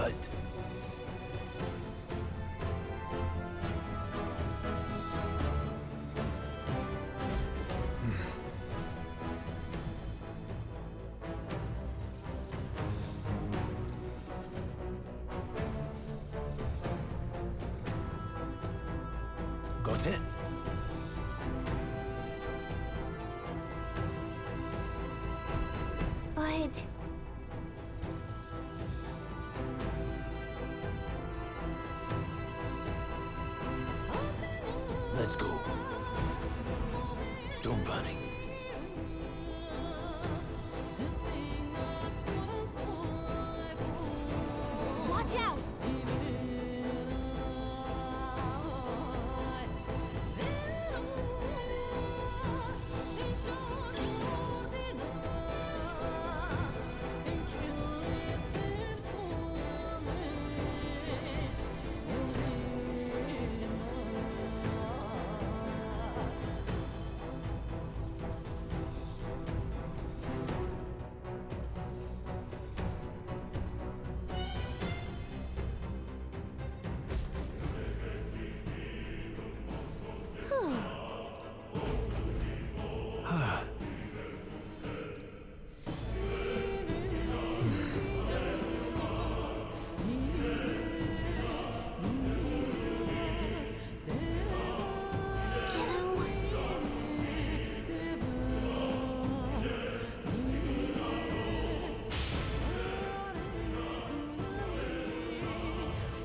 bud. Got it? But... Let's go. Don't panic. Watch out!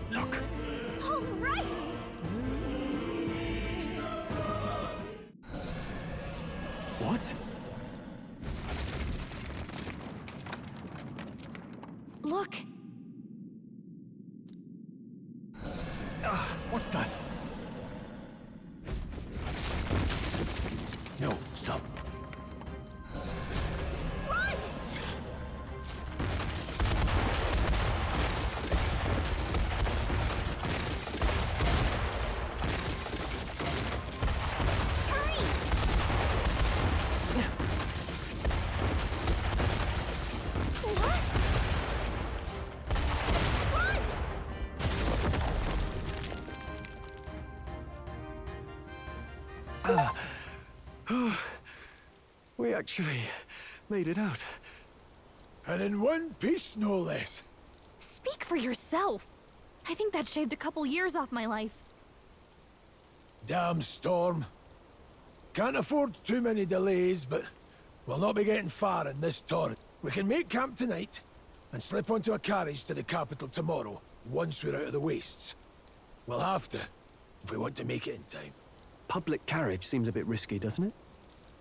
Look. All right! What? Look! What the? No, stop. Run! Hurry! What? Run! We actually made it out. And in one piece, no less. Speak for yourself. I think that shaved a couple years off my life. Damn storm. Can't afford too many delays, but we'll not be getting far in this torrent. We can make camp tonight and slip onto a carriage to the capital tomorrow, once we're out of the wastes. We'll have to, if we want to make it in time. Public carriage seems a bit risky, doesn't it?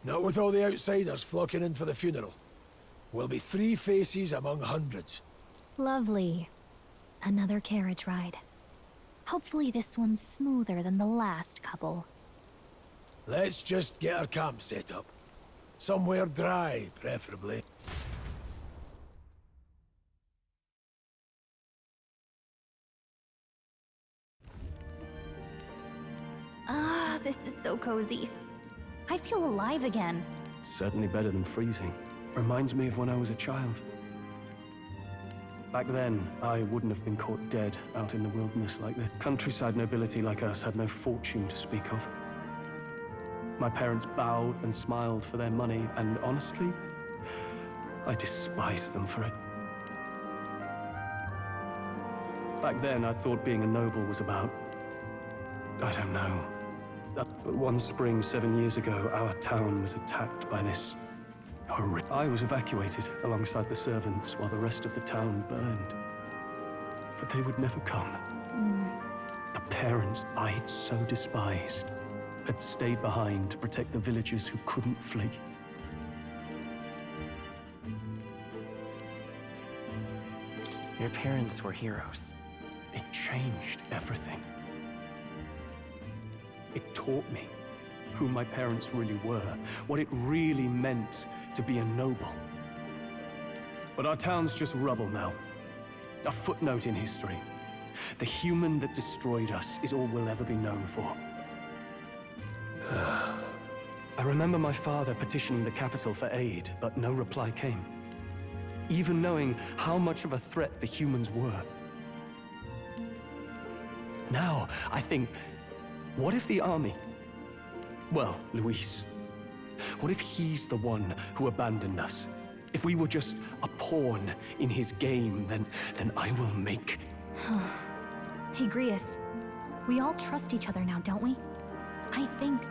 Not with all the outsiders flocking in for the funeral. We'll be 3 faces among hundreds. Lovely. Another carriage ride. Hopefully this one's smoother than the last couple. Let's just get our camp set up. Somewhere dry, preferably. Ah, this is so cozy. I feel alive again. It's certainly better than freezing. Reminds me of when I was a child. Back then, I wouldn't have been caught dead out in the wilderness like this. Countryside nobility like us had no fortune to speak of. My parents bowed and smiled for their money, and honestly, I despised them for it. Back then, I thought being a noble was about... I don't know. But one spring 7 years ago, our town was attacked by this horrific... I was evacuated alongside the servants while the rest of the town burned. But they would never come. The parents I'd so despised had stayed behind to protect the villagers who couldn't flee. Your parents were heroes. It changed everything. It taught me who my parents really were, what it really meant to be a noble. But our town's just rubble now. A footnote in history. The human that destroyed us is all we'll ever be known for. I remember my father petitioning the capital for aid, but no reply came. Even knowing how much of a threat the humans were, Now, I think, what if the army... Well, Luis, what if he's the one who abandoned us? If we were just a pawn in his game, then I will make... Hey, Grius. We all trust each other now, don't we? I think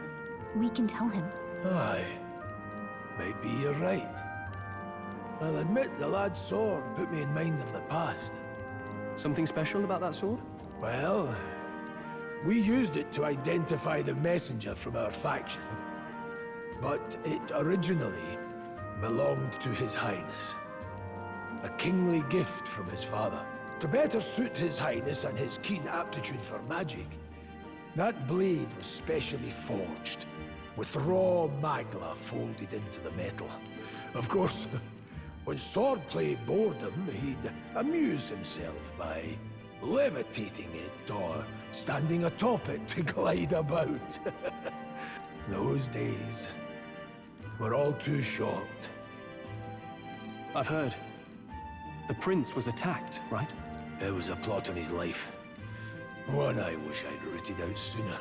we can tell him. Aye. Maybe you're right. I'll admit the lad's sword put me in mind of the past. Something special about that sword? Well, we used it to identify the messenger from our faction. But it originally belonged to His Highness. A kingly gift from his father. To better suit His Highness and his keen aptitude for magic, that blade was specially forged, with raw magla folded into the metal. Of course, when swordplay bored him, he'd amuse himself by levitating it or standing atop it to glide about. Those days were all too short. I've heard. The prince was attacked, right? It was a plot on his life. One I wish I'd rooted out sooner.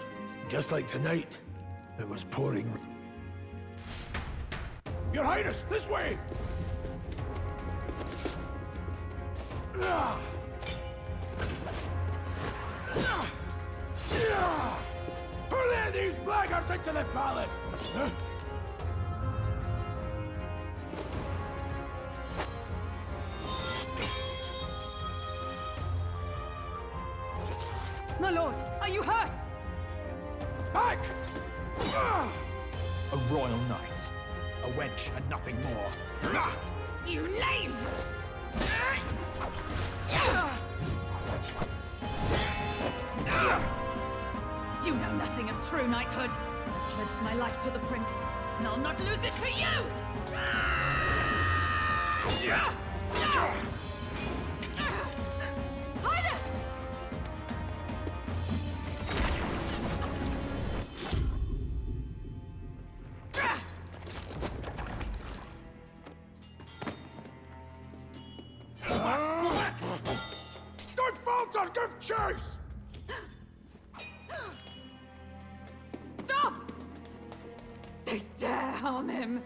Just like tonight, it was pouring. Your Highness, this way! Hurry these blackguards into the palace! My lord, are you hurt? Back! A royal knight. A wench and nothing more. You knave! You know nothing of true knighthood. I pledged my life to the prince, and I'll not lose it to you! Highness! Don't falter! Give chase! Stop! They dare harm him!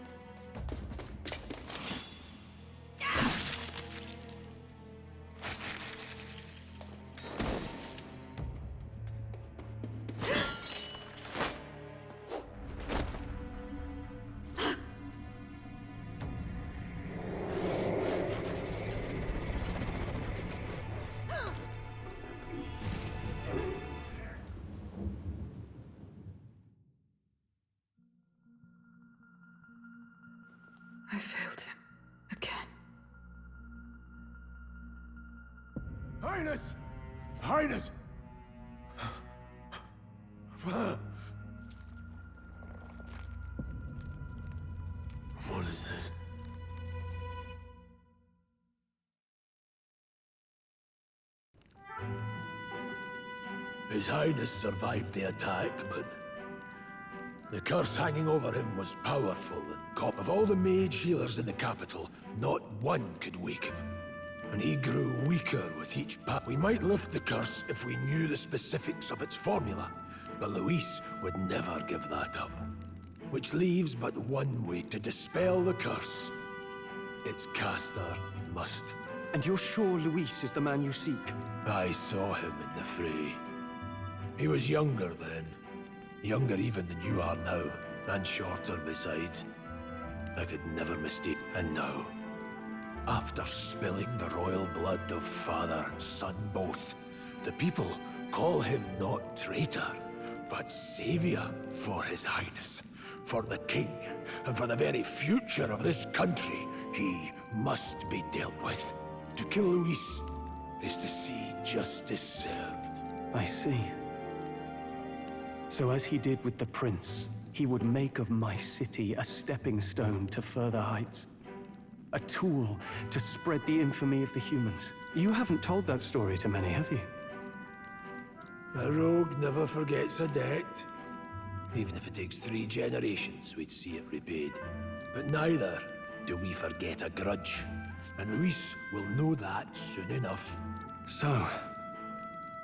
I failed him. Again. Highness! Highness! What is this? His Highness survived the attack, but the curse hanging over him was powerful, and of all the mage healers in the capital, not one could wake him. And he grew weaker with each path. We might lift the curse if we knew the specifics of its formula, but Luis would never give that up. Which leaves but one way to dispel the curse. Its caster must. And you're sure Luis is the man you seek? I saw him in the fray. He was younger then. Younger even than you are now, and shorter besides. I could never mistake. And now, after spilling the royal blood of father and son both, the people call him not traitor, but savior for His Highness, for the king, and for the very future of this country. He must be dealt with. To kill Luis is to see justice served. I see. So as he did with the prince, he would make of my city a stepping stone to further heights. A tool to spread the infamy of the humans. You haven't told that story to many, have you? A rogue never forgets a debt. Even if it takes 3 generations, we'd see it repaid. But neither do we forget a grudge. And Luis will know that soon enough. So,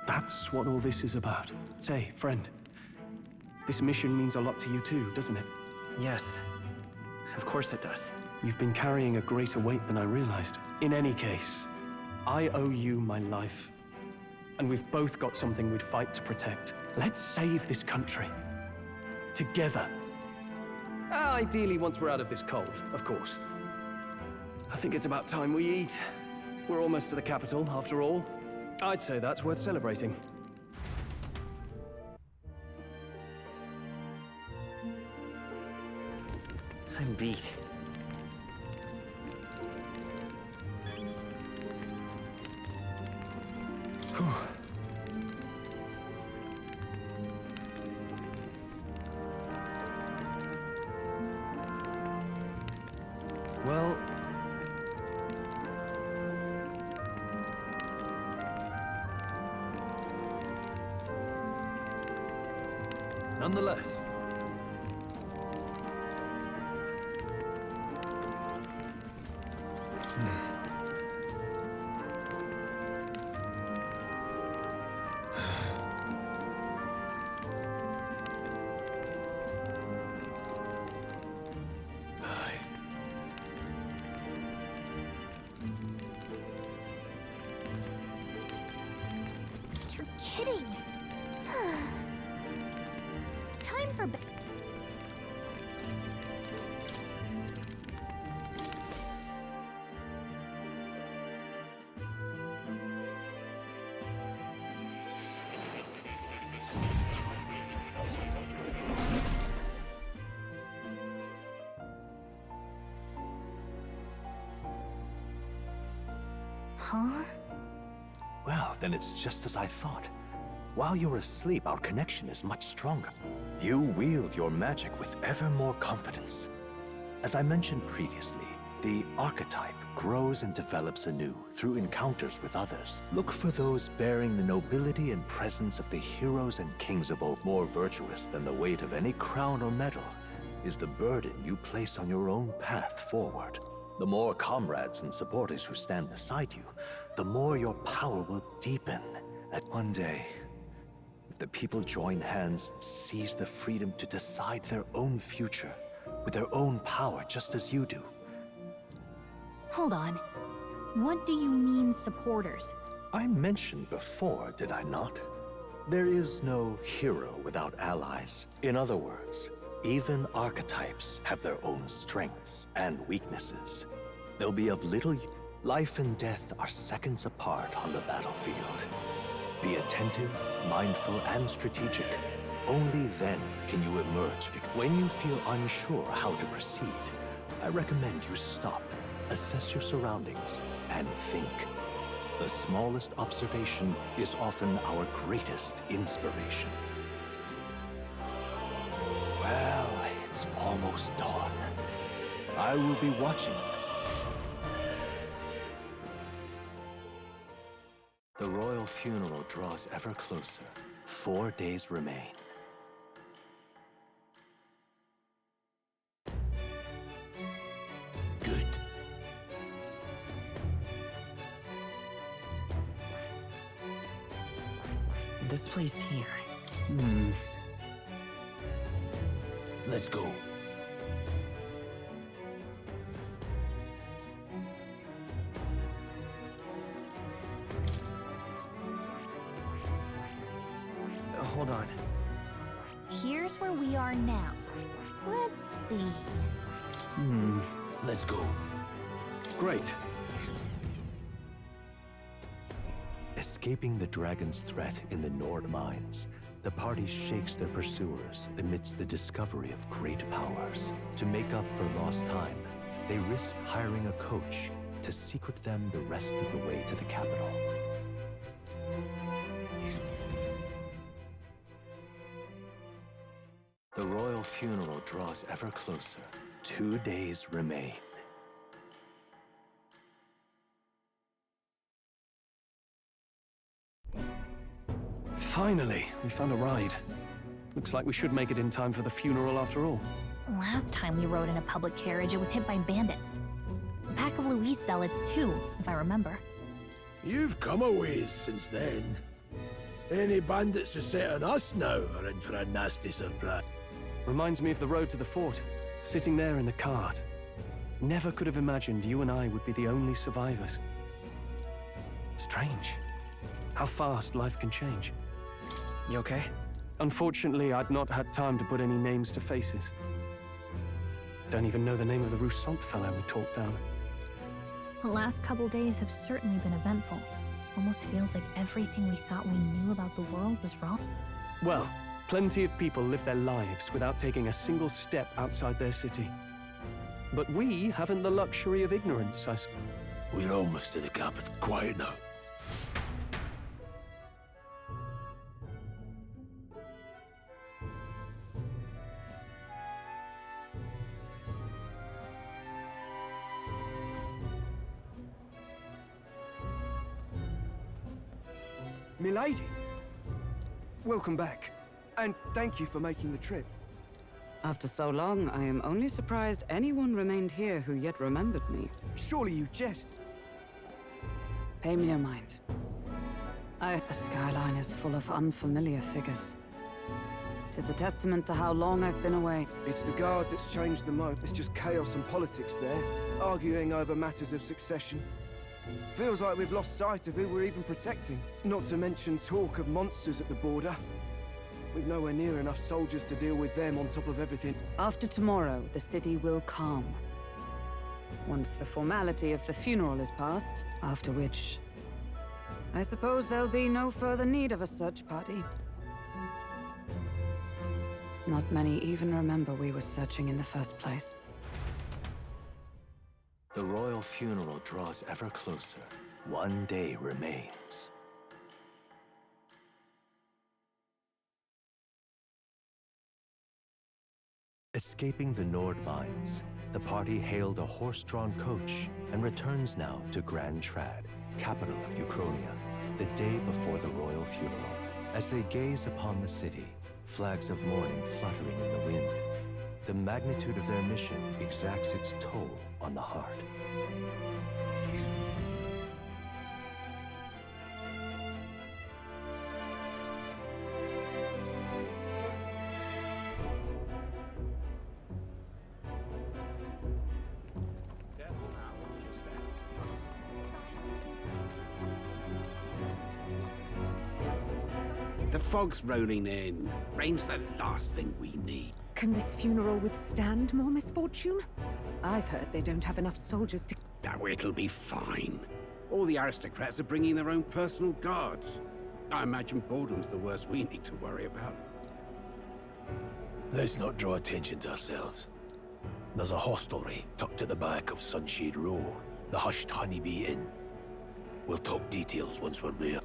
That's what all this is about. Say, friend, this mission means a lot to you too, doesn't it? Yes. Of course it does. You've been carrying a greater weight than I realized. In any case, I owe you my life. And we've both got something we'd fight to protect. Let's save this country. Together. Ideally, once we're out of this cold, of course. I think it's about time we eat. We're almost to the capital, after all. I'd say that's worth celebrating. I'm beat. Well... nonetheless... You're kidding! Time for bed. Huh? Well, then it's just as I thought. While you're asleep, our connection is much stronger. You wield your magic with ever more confidence. As I mentioned previously, the archetype grows and develops anew through encounters with others. Look for those bearing the nobility and presence of the heroes and kings of old. More virtuous than the weight of any crown or medal is the burden you place on your own path forward. The more comrades and supporters who stand beside you, the more your power will deepen. At one day, if the people join hands and seize the freedom to decide their own future with their own power, just as you do. Hold on. What do you mean, supporters? I mentioned before, did I not? There is no hero without allies. In other words, even archetypes have their own strengths and weaknesses. They'll be of little life and death are seconds apart on the battlefield. Be attentive, mindful, and strategic. Only then can you emerge victorious. When you feel unsure how to proceed, I recommend you stop, assess your surroundings, and think. The smallest observation is often our greatest inspiration. Well, it's almost dawn. I will be watching. The royal funeral draws ever closer. 4 days remain. Good. This place here. Let's go. Hold on. Here's where we are now. Let's see. Let's go. Great. Escaping the dragon's threat in the Nord mines, the party shakes their pursuers amidst the discovery of great powers. To make up for lost time, they risk hiring a coach to secret them the rest of the way to the capital. The royal funeral draws ever closer. 2 days remain. Finally, we found a ride. Looks like we should make it in time for the funeral after all. Last time we rode in a public carriage, it was hit by bandits. A pack of Louise zealots, too, if I remember. You've come a ways since then. Any bandits who set on us now are in for a nasty surprise. Reminds me of the road to the fort, sitting there in the cart. Never could have imagined you and I would be the only survivors. Strange. How fast life can change. You okay? Unfortunately, I'd not had time to put any names to faces. Don't even know the name of the Rousseau fellow we talked down. The last couple days have certainly been eventful. Almost feels like everything we thought we knew about the world was wrong. Well, plenty of people live their lives without taking a single step outside their city. But we haven't the luxury of ignorance, We're almost to the capital. Quiet now. Milady! Welcome back, and thank you for making the trip. After so long, I am only surprised anyone remained here who yet remembered me. Surely you jest. Pay me no mind. The skyline is full of unfamiliar figures. 'Tis a testament to how long I've been away. It's the guard that's changed the most. It's just chaos and politics there, arguing over matters of succession. Feels like we've lost sight of who we're even protecting. Not to mention talk of monsters at the border. We've nowhere near enough soldiers to deal with them on top of everything. After tomorrow, the city will calm. Once the formality of the funeral is past, after which I suppose there'll be no further need of a search party. Not many even remember we were searching in the first place. The royal funeral draws ever closer. One day remains. Escaping the Nord mines, the party hailed a horse-drawn coach and returns now to Grand Trad, capital of Uchronia, the day before the royal funeral. As they gaze upon the city, flags of mourning fluttering in the wind, the magnitude of their mission exacts its toll on the heart. The fog's rolling in. Rain's the last thing we need. Can this funeral withstand more misfortune? I've heard they don't have enough soldiers to... Oh, it'll be fine. All the aristocrats are bringing their own personal guards. I imagine boredom's the worst we need to worry about. Let's not draw attention to ourselves. There's a hostelry tucked at the back of Sunshade Row, the hushed Honeybee Inn. We'll talk details once we're there.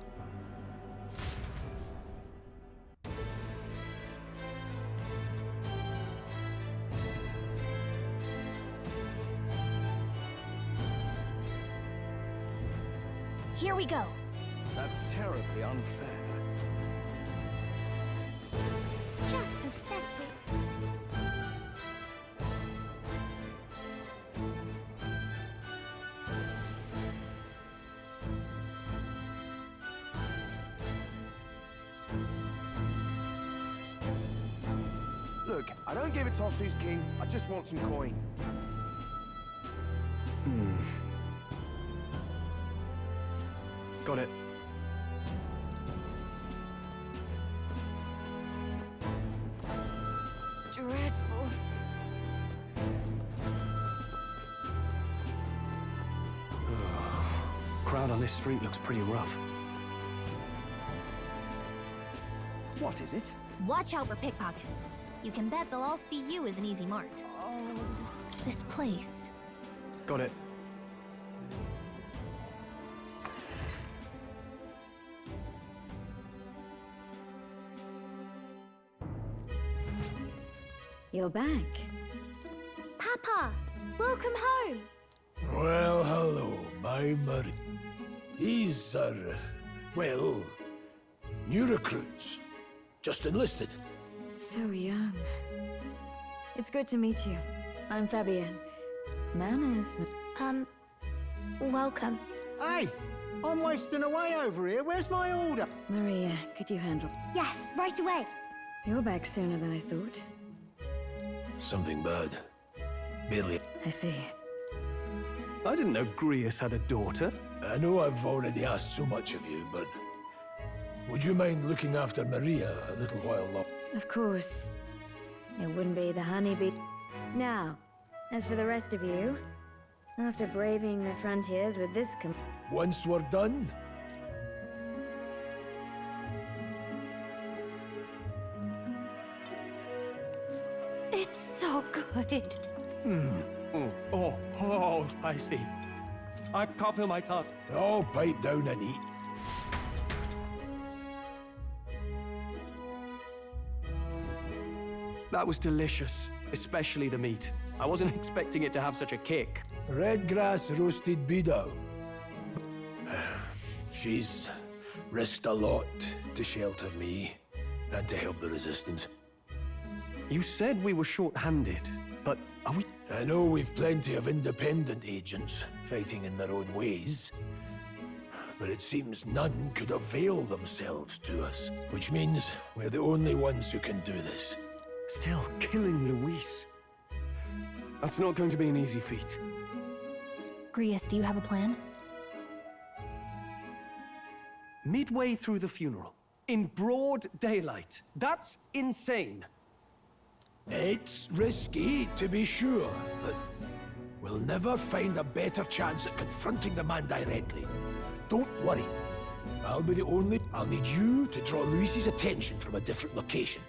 Here we go. That's terribly unfair. Just pathetic. Look, I don't give a toss who's king. I just want some coin. Got it. Dreadful. Crowd on this street looks pretty rough. What is it? Watch out for pickpockets. You can bet they'll all see you as an easy mark. Oh, this place. Got it. You're back. Papa, welcome home. Well, hello, my Murray. These are, well, new recruits. Just enlisted. So young. It's good to meet you. I'm Fabienne. Manners. Welcome. Hey! I'm wasting away over here. Where's my order? Maria, could you handle... Yes, right away. You're back sooner than I thought. Something bad. Barely. I see. I didn't know Grius had a daughter. I know I've already asked so much of you, but would you mind looking after Maria a little while longer? Of course. It wouldn't be the honeybee. Now, as for the rest of you, after braving the frontiers with this Once we're done, it's so good. Oh, spicy. I can't feel my tongue. oh, pipe down and eat. That was delicious, especially the meat. I wasn't expecting it to have such a kick. Red grass roasted beetle. She's risked a lot to shelter me and to help the resistance. You said we were short-handed, but are we... I know we've plenty of independent agents fighting in their own ways, but it seems none could avail themselves to us, which means we're the only ones who can do this. Still killing Luis. That's not going to be an easy feat. Grius, do you have a plan? Midway through the funeral, in broad daylight. That's insane. It's risky, to be sure, but we'll never find a better chance at confronting the man directly. Don't worry. I'll be the only... I'll need you to draw Luis's attention from a different location.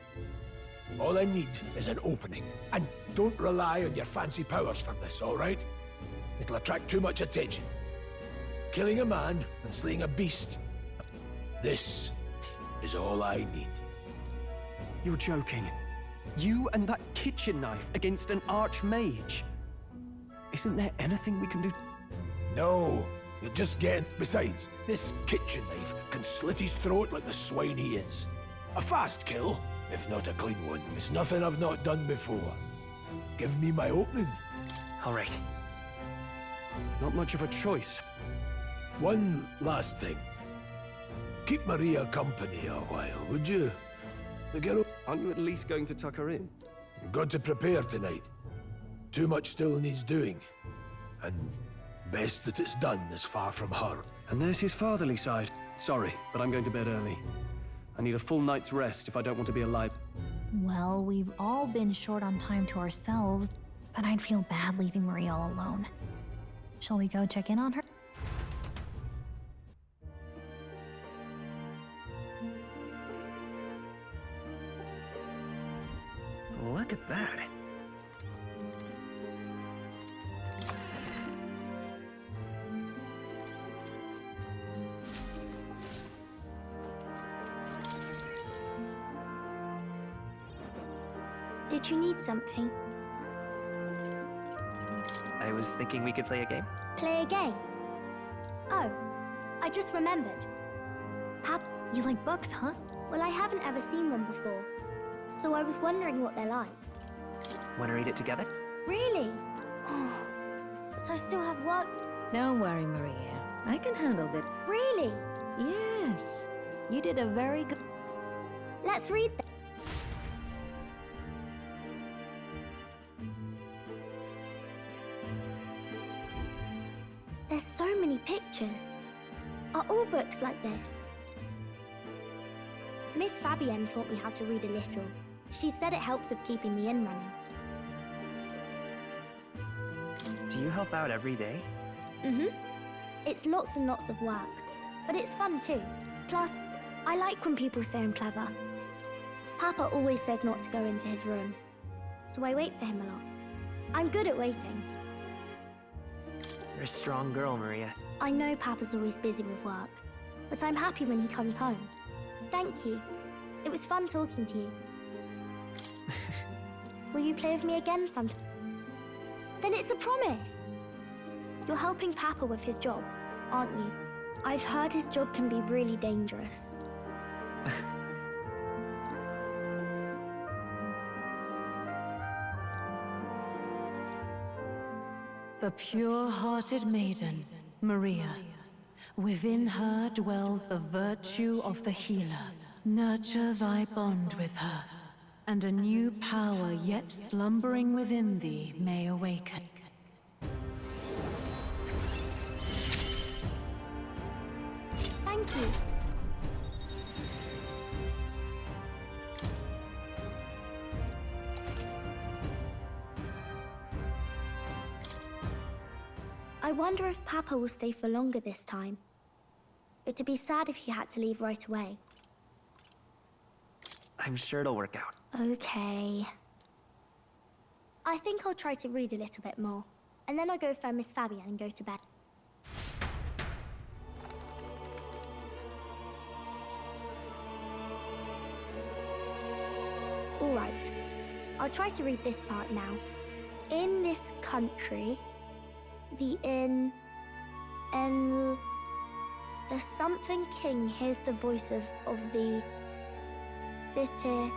All I need is an opening. And don't rely on your fancy powers for this, all right? It'll attract too much attention. Killing a man and slaying a beast. This is all I need. You're joking. You and that kitchen knife against an archmage. Isn't there anything we can do? No, you'll just get... Besides, this kitchen knife can slit his throat like the swine he is. A fast kill, if not a clean one. It's nothing I've not done before. Give me my opening. All right. Not much of a choice. One last thing. Keep Maria company a while, would you? The girl... Aren't you at least going to tuck her in? Got to prepare tonight. Too much still needs doing. And best that it's done as far from her. And there's his fatherly side. Sorry, but I'm going to bed early. I need a full night's rest if I don't want to be alive. Well, we've all been short on time to ourselves, but I'd feel bad leaving Maria all alone. Shall we go check in on her? Look at that. Did you need something? I was thinking we could play a game. Play a game? Oh, I just remembered. You like books, huh? Well, I haven't ever seen one before, so I was wondering what they're like. Want to read it together? Really? Oh, but I still have work. Don't worry, Maria. I can handle this. Really? Yes. You did a very good... Let's read them. There's so many pictures. Are all books like this? Miss Fabienne taught me how to read a little. She said it helps with keeping me in running. Do you help out every day? Mm-hmm. It's lots and lots of work, but it's fun too. Plus, I like when people say I'm clever. Papa always says not to go into his room, so I wait for him a lot. I'm good at waiting. You're a strong girl, Maria. I know Papa's always busy with work, but I'm happy when he comes home. Thank you. It was fun talking to you. Will you play with me again sometime? Then it's a promise. You're helping Papa with his job, aren't you? I've heard his job can be really dangerous. The pure-hearted maiden, Maria, Within her dwells the virtue of the healer. Nurture thy bond with her, and a new power yet slumbering within thee may awaken. Thank you. I wonder if Papa will stay for longer this time. It'd be sad if he had to leave right away. I'm sure it'll work out. Okay. I think I'll try to read a little bit more, and then I'll go find Miss Fabian and go to bed. All right. I'll try to read this part now. In this country, the something king hears the voices of the city.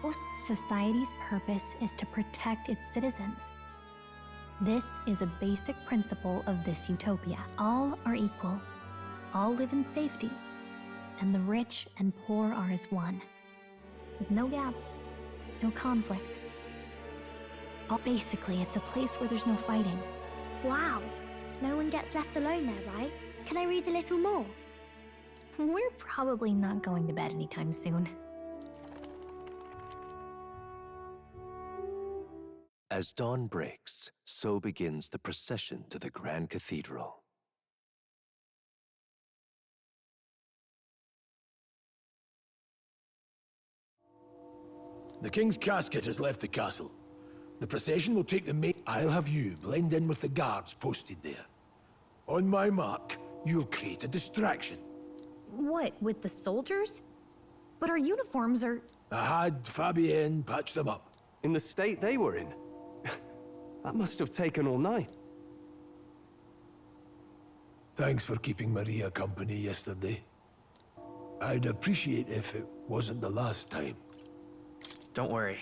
What? Society's purpose is to protect its citizens. This is a basic principle of this utopia. All are equal. All live in safety. And the rich and poor are as one. With no gaps, no conflict. Basically, it's a place where there's no fighting. Wow. No one gets left alone there, right? Can I read a little more? We're probably not going to bed anytime soon. As dawn breaks, so begins the procession to the Grand Cathedral. The king's casket has left the castle. The procession will take the main. I'll have you blend in with the guards posted there. On my mark, you'll create a distraction. What, with the soldiers? But our uniforms are... I had Fabienne patch them up. In the state they were in? That must have taken all night. Thanks for keeping Maria company yesterday. I'd appreciate if it wasn't the last time. Don't worry.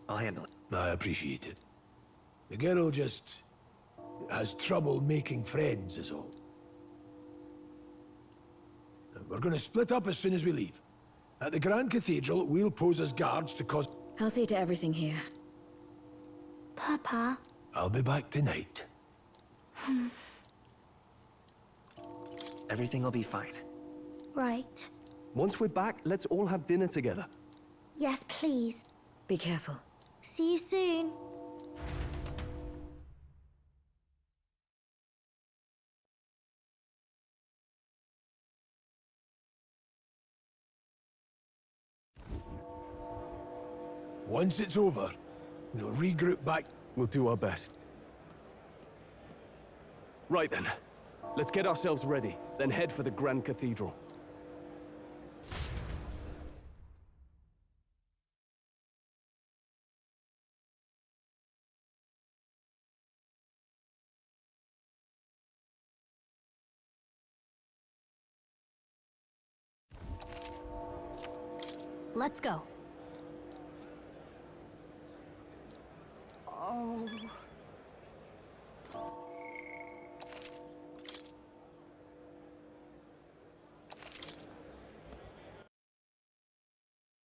I'll handle it. I appreciate it. The girl just has trouble making friends is all. We're gonna split up as soon as we leave. At the Grand Cathedral, we'll pose as guards to cause... I'll see to everything here. Papa. I'll be back tonight. Everything will be fine. Right. Once we're back, let's all have dinner together. Yes, please. Be careful. See you soon. Once it's over, we'll regroup back. We'll do our best. Right then. Let's get ourselves ready, then head for the Grand Cathedral. Let's go. Oh.